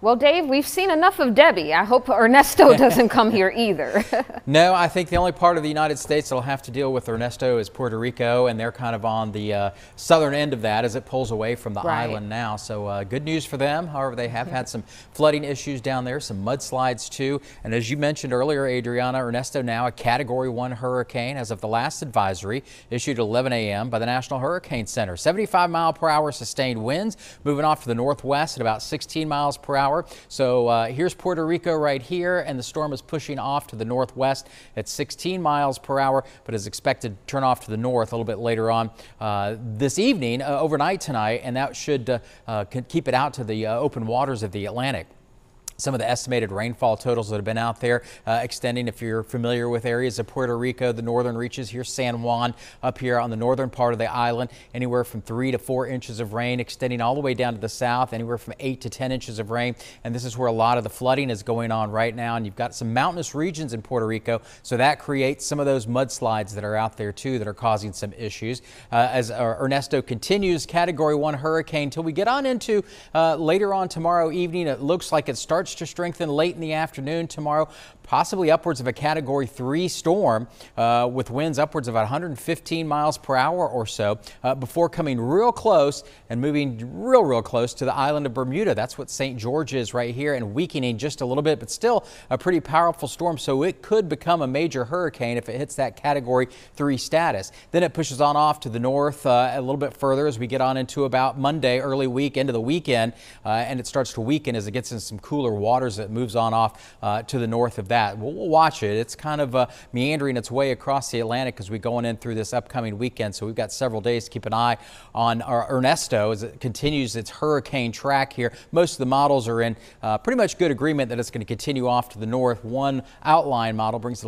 Well, Dave, we've seen enough of Debbie. I hope Ernesto doesn't come here either. No, I think the only part of the United States that'll have to deal with Ernesto is Puerto Rico, and they're kind of on the southern end of that as it pulls away from the island now. So good news for them. However, they have had some flooding issues down there, some mudslides too. And as you mentioned earlier, Adriana, Ernesto now a Category 1 hurricane as of the last advisory issued at 11 a.m. by the National Hurricane Center. 75-mile-per-hour sustained winds moving off to the northwest at about 16 miles per hour. So here's Puerto Rico right here, and the storm is pushing off to the northwest at 16 miles per hour, but is expected to turn off to the north a little bit later on this evening, overnight tonight, and that should keep it out to the open waters of the Atlantic. Some of the estimated rainfall totals that have been out there extending, if you're familiar with areas of Puerto Rico, the northern reaches here, San Juan, up here on the northern part of the island, anywhere from 3 to 4 inches of rain, extending all the way down to the south, anywhere from 8 to 10 inches of rain. And this is where a lot of the flooding is going on right now. And you've got some mountainous regions in Puerto Rico, so that creates some of those mudslides that are out there too that are causing some issues. As Ernesto continues, Category 1 hurricane till we get on into later on tomorrow evening. It looks like it starts to strengthen late in the afternoon tomorrow, possibly upwards of a Category 3 storm with winds upwards of 115 miles per hour or so before coming real close and moving real close to the island of Bermuda. That's what St. George is right here, and weakening just a little bit, but still a pretty powerful storm. So it could become a major hurricane if it hits that Category 3 status. Then it pushes on off to the north a little bit further as we get on into about Monday, early week into the weekend, and it starts to weaken as it gets in some cooler waters. That moves on off to the north of that. We'll watch it. It's kind of meandering its way across the Atlantic as we're going in through this upcoming weekend. So we've got several days to keep an eye on Ernesto as it continues its hurricane track here. Most of the models are in pretty much good agreement that it's going to continue off to the north. One outline model brings it